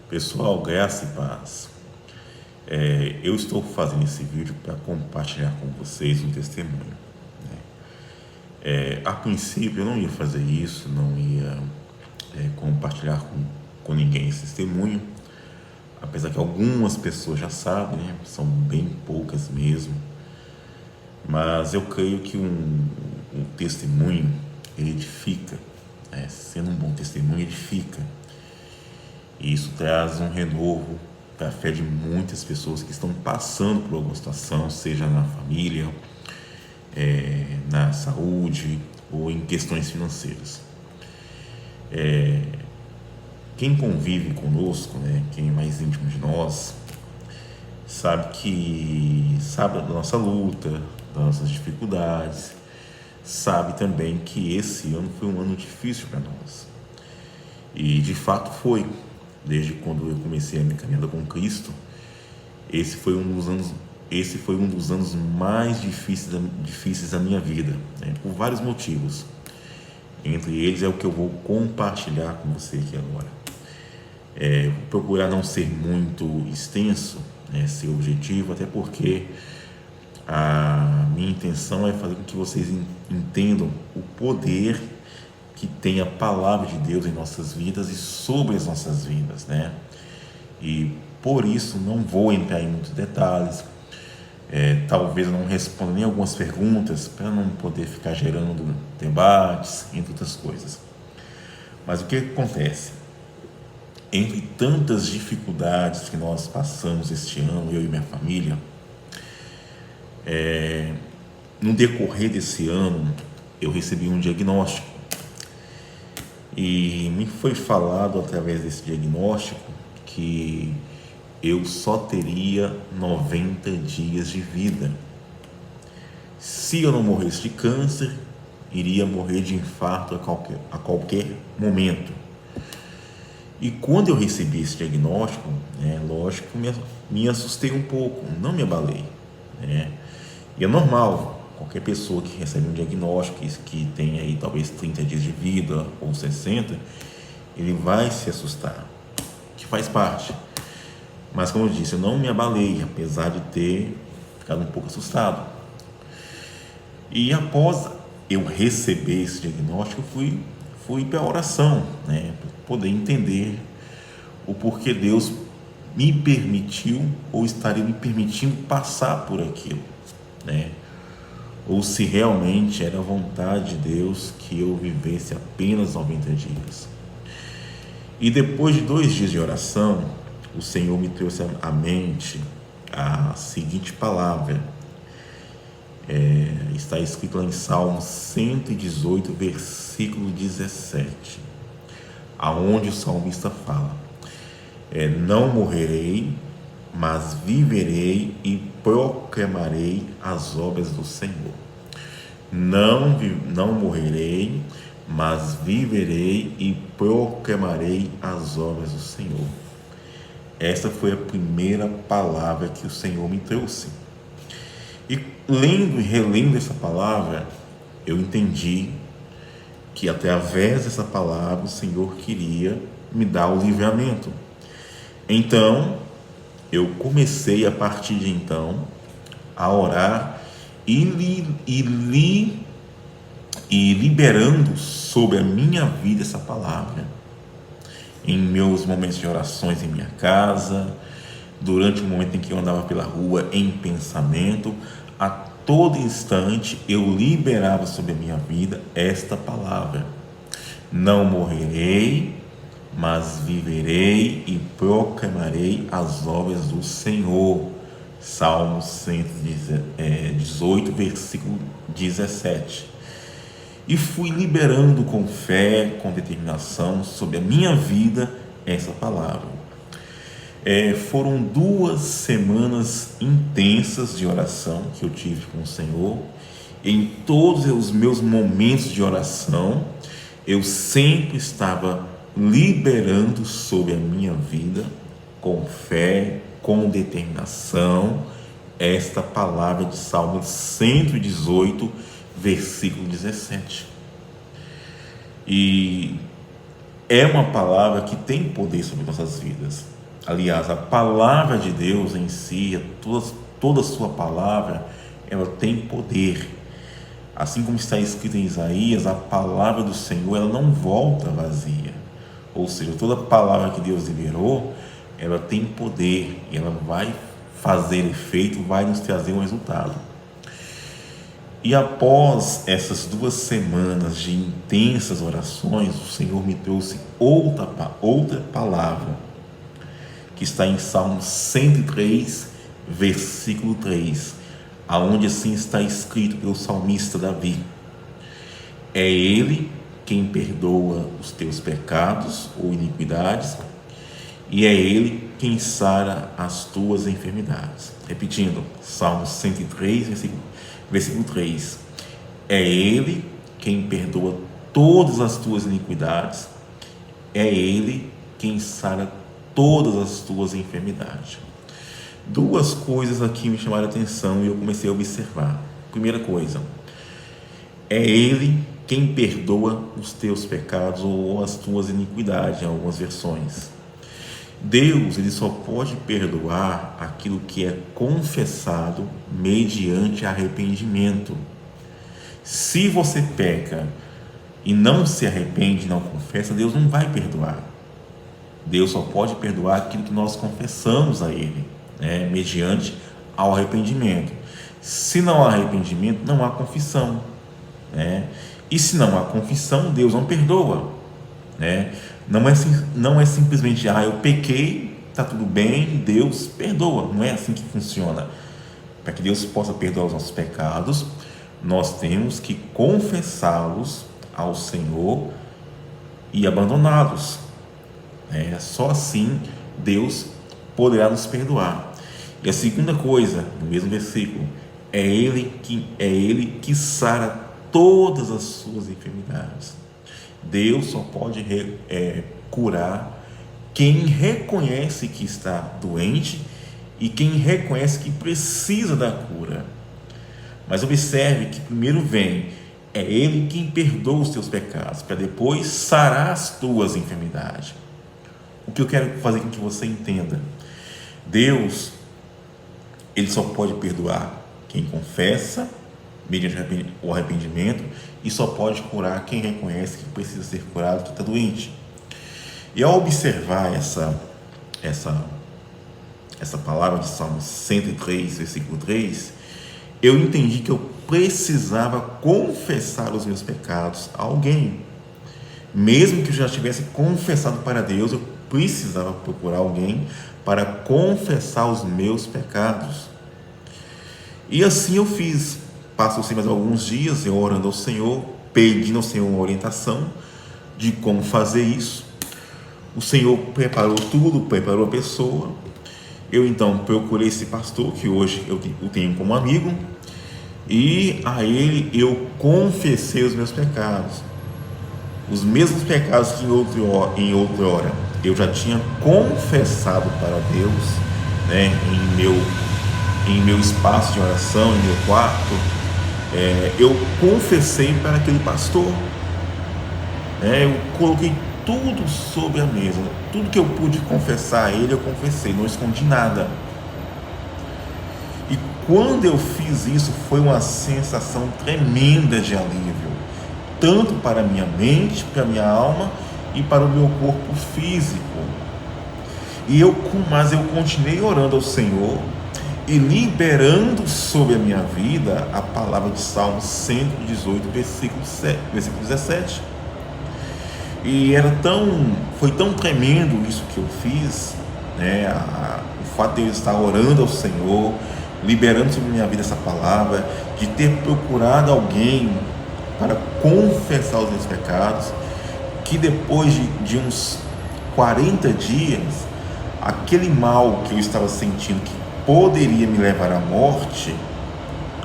Pessoal, graça e paz. Eu estou fazendo esse vídeo para compartilhar com vocês um testemunho. A princípio eu não ia fazer isso, não ia compartilhar com ninguém esse testemunho, apesar que algumas pessoas já sabem, né? São bem poucas mesmo. Mas eu creio que um testemunho, ele edifica, sendo um bom testemunho, edifica. E isso traz um renovo para a fé de muitas pessoas que estão passando por alguma situação, seja na família, na saúde ou em questões financeiras. Quem convive conosco, né, quem é mais íntimo de nós, sabe da nossa luta, das nossas dificuldades, sabe também que esse ano foi um ano difícil para nós. E de fato foi. Desde quando eu comecei a minha caminhada com Cristo, esse foi um dos anos mais difíceis da minha vida, né? Por vários motivos. Entre eles é o que eu vou compartilhar com você aqui agora. Vou procurar não ser muito extenso, né, ser objetivo, até porque a minha intenção é fazer com que vocês entendam o poder que tem a palavra de Deus em nossas vidas e sobre as nossas vidas, né? E por isso não vou entrar em muitos detalhes, talvez eu não responda nem algumas perguntas para não poder ficar gerando debates, entre outras coisas. Mas o que acontece? Entre tantas dificuldades que nós passamos este ano, eu e minha família, no decorrer desse ano eu recebi um diagnóstico. E me foi falado através desse diagnóstico que eu só teria 90 dias de vida. Se eu não morresse de câncer, iria morrer de infarto a qualquer momento. E quando eu recebi esse diagnóstico, lógico, me assustei um pouco, não me abalei, né? E é normal. Qualquer pessoa que recebe um diagnóstico que tem aí talvez 30 dias de vida ou 60, ele vai se assustar, que faz parte. Mas como eu disse, eu não me abalei, apesar de ter ficado um pouco assustado. E após eu receber esse diagnóstico, fui para a oração, né, para poder entender o porquê Deus me permitiu ou estaria me permitindo passar por aquilo, né? Ou se realmente era a vontade de Deus que eu vivesse apenas 90 dias. E depois de 2 dias de oração, o Senhor me trouxe à mente a seguinte palavra. Está escrito lá em Salmo 118, versículo 17, aonde o salmista fala: não morrerei, mas viverei e proclamarei as obras do Senhor. Não morrerei, mas viverei e proclamarei as obras do Senhor. Essa foi a primeira palavra que o Senhor me trouxe. E lendo e relendo essa palavra, eu entendi que através dessa palavra o Senhor queria me dar o livramento. Então, eu comecei a partir de então a orar e liberando sobre a minha vida essa palavra, em meus momentos de orações em minha casa, durante o momento em que eu andava pela rua em pensamento, a todo instante eu liberava sobre a minha vida esta palavra: não morrerei, mas viverei e proclamarei as obras do Senhor. Salmo 118, versículo 17. E fui liberando com fé, com determinação sobre a minha vida essa palavra. Foram 2 semanas intensas de oração que eu tive com o Senhor. Em todos os meus momentos de oração, eu sempre estava liberando sobre a minha vida, com fé, com determinação, esta palavra de Salmo 118, versículo 17. E é uma palavra que tem poder sobre nossas vidas. Aliás, a palavra de Deus em si, toda a sua palavra, ela tem poder. Assim como está escrito em Isaías, a palavra do Senhor, ela não volta vazia. Ou seja, toda palavra que Deus liberou, ela tem poder e ela vai fazer efeito, vai nos trazer um resultado. E após essas 2 semanas de intensas orações, o Senhor me trouxe outra palavra, que está em Salmo 103, versículo 3, aonde assim está escrito pelo salmista Davi: é Ele quem perdoa os teus pecados ou iniquidades, e é Ele quem sara as tuas enfermidades. Repetindo, Salmo 103, versículo 3, é Ele quem perdoa todas as tuas iniquidades, é Ele quem sara todas as tuas enfermidades. 2 coisas aqui me chamaram a atenção e eu comecei a observar. Primeira coisa, é Ele quem perdoa os teus pecados ou as tuas iniquidades, em algumas versões. Deus, Ele só pode perdoar aquilo que é confessado mediante arrependimento. Se você peca e não se arrepende, não confessa, Deus não vai perdoar. Deus só pode perdoar aquilo que nós confessamos a Ele, mediante ao arrependimento. Se não há arrependimento, não há confissão, e se não há confissão, Deus não perdoa, Não é simplesmente, eu pequei, está tudo bem, Deus perdoa. Não é assim que funciona. Para que Deus possa perdoar os nossos pecados, nós temos que confessá-los ao Senhor e abandoná-los. Só assim Deus poderá nos perdoar. E a segunda coisa, no mesmo versículo, é Ele que sara todas as suas enfermidades. Deus só pode curar quem reconhece que está doente e quem reconhece que precisa da cura. Mas observe que primeiro é Ele quem perdoa os teus pecados, para depois sarar as tuas enfermidades. O que eu quero fazer com que você entenda: Deus, Ele só pode perdoar quem confessa mediante o arrependimento, e só pode curar quem reconhece que precisa ser curado, que está doente. E ao observar essa palavra de Salmo 103, versículo 3, eu entendi que eu precisava confessar os meus pecados a alguém. Mesmo que eu já tivesse confessado para Deus, eu precisava procurar alguém para confessar os meus pecados. E assim eu fiz. Passou-se mais alguns dias eu orando ao Senhor, pedindo ao Senhor uma orientação de como fazer isso. O Senhor preparou tudo, preparou a pessoa. Eu então procurei esse pastor, que hoje eu o tenho como amigo, e a ele eu confessei os meus pecados, os mesmos pecados que em outra hora eu já tinha confessado para Deus, em meu espaço de oração, em meu quarto. Eu confessei para aquele pastor, eu coloquei tudo sobre a mesa, tudo que eu pude confessar a ele, eu confessei, não escondi nada. E quando eu fiz isso, foi uma sensação tremenda de alívio, tanto para a minha mente, para a minha alma e para o meu corpo físico. Mas eu continuei orando ao Senhor e liberando sobre a minha vida a palavra de Salmo 118, versículo 17. E foi tão tremendo isso que eu fiz, o fato de eu estar orando ao Senhor, liberando sobre a minha vida essa palavra, de ter procurado alguém para confessar os meus pecados, que depois de uns 40 dias, aquele mal que eu estava sentindo, que poderia me levar à morte,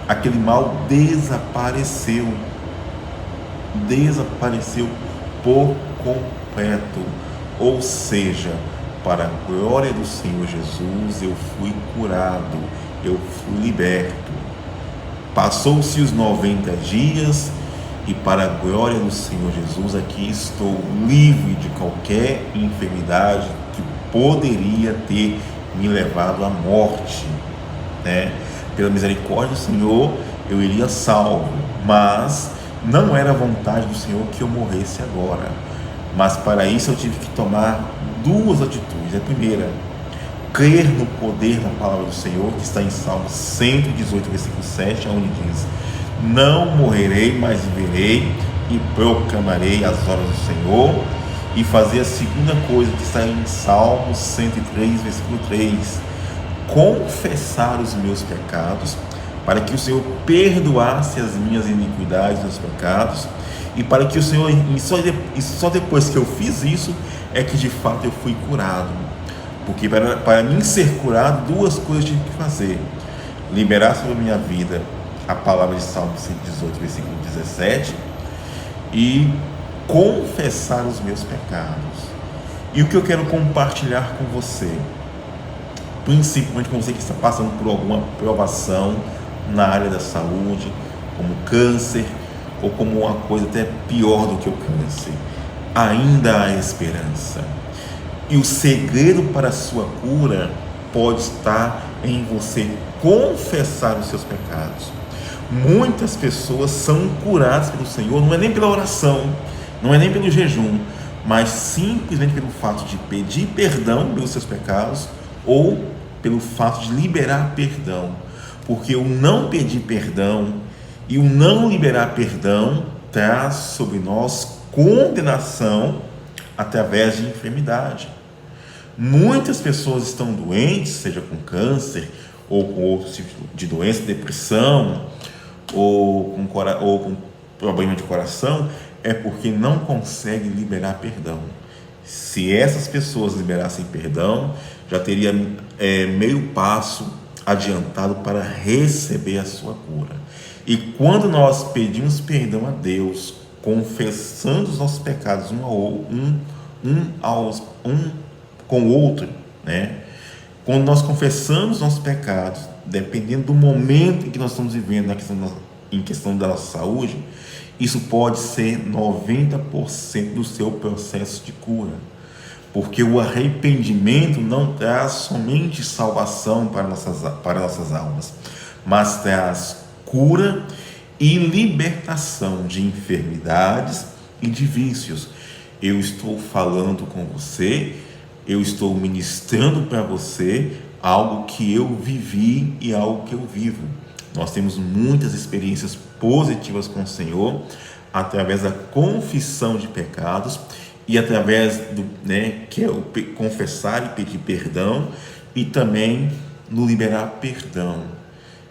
aquele mal desapareceu por completo. Ou seja, para a glória do Senhor Jesus, eu fui curado, eu fui liberto. Passou-se os 90 dias e para a glória do Senhor Jesus, aqui estou livre de qualquer enfermidade que poderia ter me levado à morte, né? Pela misericórdia do Senhor, eu iria salvo, mas não era a vontade do Senhor que eu morresse agora. Mas para isso eu tive que tomar duas atitudes. A primeira, crer no poder da palavra do Senhor, que está em Salmo 118, versículo 7, onde diz: não morrerei, mas viverei e proclamarei as obras do Senhor. E fazer a segunda coisa, que está em Salmo 103, versículo 3, confessar os meus pecados, para que o Senhor perdoasse as minhas iniquidades e os pecados, e para que o Senhor, e só depois que eu fiz isso, é que de fato eu fui curado. Porque para mim ser curado, duas coisas eu tive que fazer: liberar sobre a minha vida a palavra de Salmo 118, versículo 17, e confessar os meus pecados. E o que eu quero compartilhar com você, principalmente com você que está passando por alguma provação na área da saúde, como câncer, ou como uma coisa até pior do que o câncer, ainda há esperança. E o segredo para a sua cura pode estar em você confessar os seus pecados. Muitas pessoas são curadas pelo Senhor, não é nem pela oração, não é nem pelo jejum, mas simplesmente pelo fato de pedir perdão pelos seus pecados, ou pelo fato de liberar perdão. Porque o não pedir perdão e o não liberar perdão traz sobre nós condenação através de enfermidade. Muitas pessoas estão doentes, seja com câncer ou com outros tipos de doença, depressão ou com problema de coração, é porque não conseguem liberar perdão. Se essas pessoas liberassem perdão, já teria meio passo adiantado para receber a sua cura. E quando nós pedimos perdão a Deus, confessando os nossos pecados um com o outro, né? Quando nós confessamos nossos pecados, dependendo do momento em que nós estamos vivendo em questão da nossa saúde, isso pode ser 90% do seu processo de cura. Porque o arrependimento não traz somente salvação para nossas almas, mas traz cura e libertação de enfermidades e de vícios. Eu estou falando com você, eu estou ministrando para você algo que eu vivi e algo que eu vivo. Nós temos muitas experiências positivas com o Senhor, através da confissão de pecados e através do, que é o confessar e pedir perdão, e também no liberar perdão.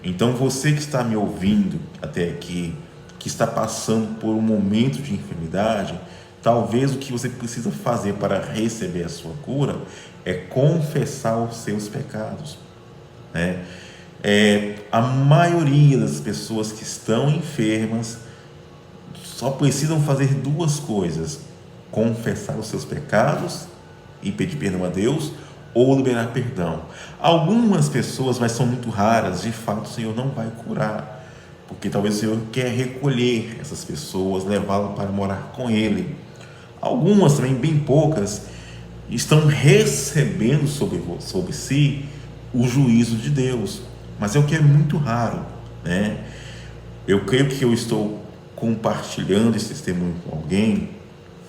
Então você que está me ouvindo até aqui, que está passando por um momento de enfermidade, talvez o que você precisa fazer para receber a sua cura é confessar os seus pecados, né? A maioria das pessoas que estão enfermas só precisam fazer duas coisas: confessar os seus pecados e pedir perdão a Deus, ou liberar perdão. Algumas pessoas, mas são muito raras, de fato o Senhor não vai curar, porque talvez o Senhor quer recolher essas pessoas, levá-las para morar com Ele. Algumas também, bem poucas, estão recebendo sobre si o juízo de Deus, mas é o que é muito raro, né? Eu creio que eu estou compartilhando esse testemunho com alguém,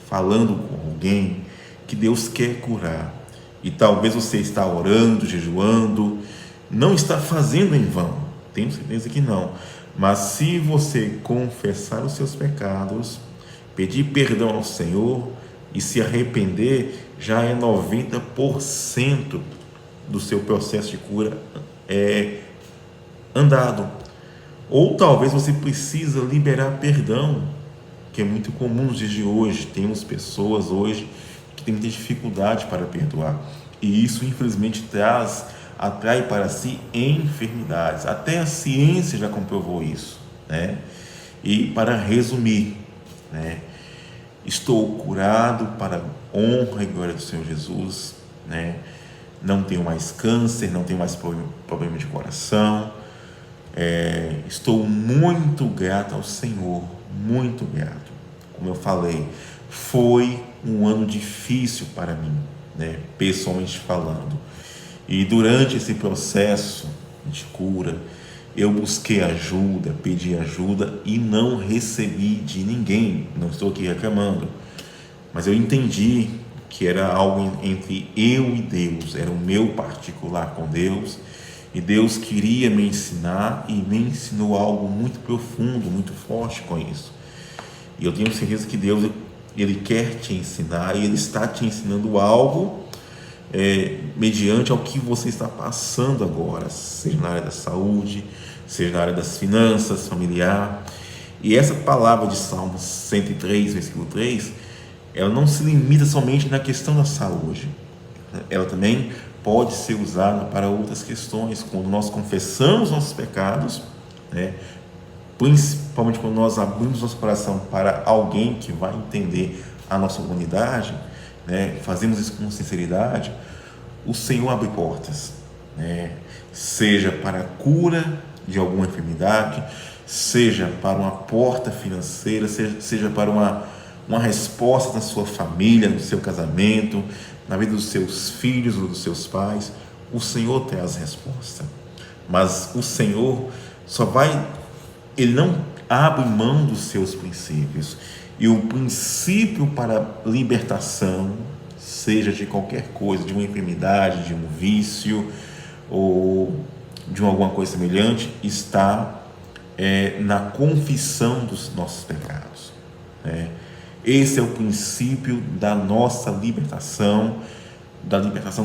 falando com alguém que Deus quer curar, e talvez você está orando, jejuando, não está fazendo em vão, tenho certeza que não, mas se você confessar os seus pecados, pedir perdão ao Senhor e se arrepender, já é 90% do seu processo de cura andado. Ou talvez você precisa liberar perdão, que é muito comum nos dias de hoje. Temos pessoas hoje que têm muita dificuldade para perdoar, e isso infelizmente atrai para si enfermidades. Até a ciência já comprovou isso, né? E para resumir, né, estou curado para a honra e glória do Senhor Jesus, né? Não tenho mais câncer, não tenho mais problema de coração. Estou muito grato ao Senhor, muito grato. Como eu falei, foi um ano difícil para mim, né, pessoalmente falando. E durante esse processo de cura, eu busquei ajuda, pedi ajuda e não recebi de ninguém. Não estou aqui reclamando, mas eu entendi que era algo entre eu e Deus, era o meu particular com Deus, e Deus queria me ensinar e me ensinou algo muito profundo, muito forte com isso. E eu tenho certeza que Deus, Ele quer te ensinar e Ele está te ensinando algo mediante ao que você está passando agora, seja na área da saúde, seja na área das finanças, familiar. E essa palavra de Salmos 103, versículo 3, ela não se limita somente na questão da saúde, ela também pode ser usada para outras questões. Quando nós confessamos nossos pecados, né, principalmente quando nós abrimos nosso coração para alguém que vai entender a nossa humanidade, né, fazemos isso com sinceridade, o Senhor abre portas, né, seja para a cura de alguma enfermidade, seja para uma porta financeira, seja para uma resposta na sua família, no seu casamento, na vida dos seus filhos ou dos seus pais. O Senhor traz resposta, mas o Senhor Ele não abre mão dos seus princípios, e o princípio para libertação, seja de qualquer coisa, de uma enfermidade, de um vício ou de alguma coisa semelhante, está na confissão dos nossos pecados, né? Esse é o princípio da nossa libertação, da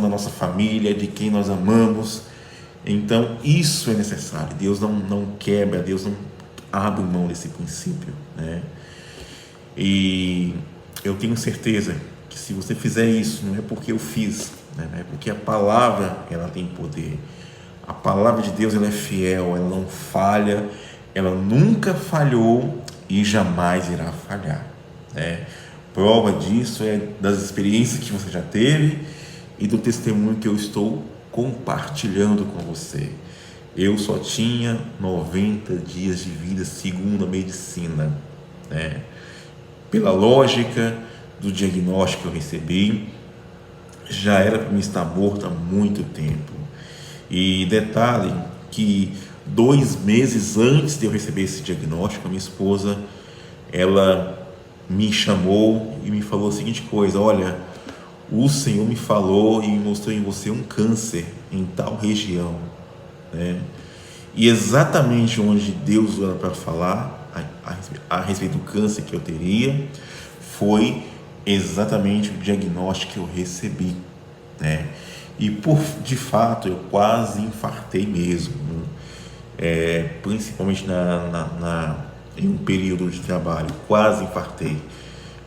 nossa família, de quem nós amamos. Então isso é necessário. Deus não quebra, Deus não abre mão desse princípio, né? E eu tenho certeza que se você fizer isso, não é porque eu fiz, né? É porque a palavra, ela tem poder. A palavra de Deus, ela é fiel, ela não falha, ela nunca falhou e jamais irá falhar, né? Prova disso é das experiências que você já teve e do testemunho que eu estou compartilhando com você. Eu só tinha 90 dias de vida segundo a medicina, né? Pela lógica do diagnóstico que eu recebi, já era para mim estar morto há muito tempo. E detalhe que 2 meses antes de eu receber esse diagnóstico, a minha esposa, ela me chamou e me falou a seguinte coisa: olha, o Senhor me falou e me mostrou em você um câncer em tal região, né? E exatamente onde Deus era para falar a respeito do câncer que eu teria, foi exatamente o diagnóstico que eu recebi, né? E de fato eu quase infartei mesmo, principalmente em um período de trabalho, quase infartei.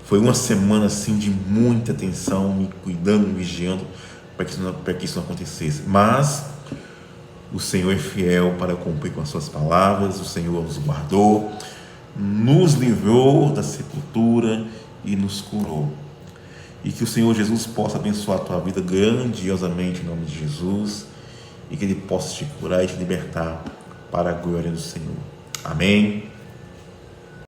Foi uma semana assim de muita tensão, me cuidando, me vigiando para que isso não acontecesse. Mas o Senhor é fiel para cumprir com as suas palavras. O Senhor nos guardou, nos livrou da sepultura e nos curou. E que o Senhor Jesus possa abençoar a tua vida grandiosamente em nome de Jesus, e que Ele possa te curar e te libertar para a glória do Senhor. Amém.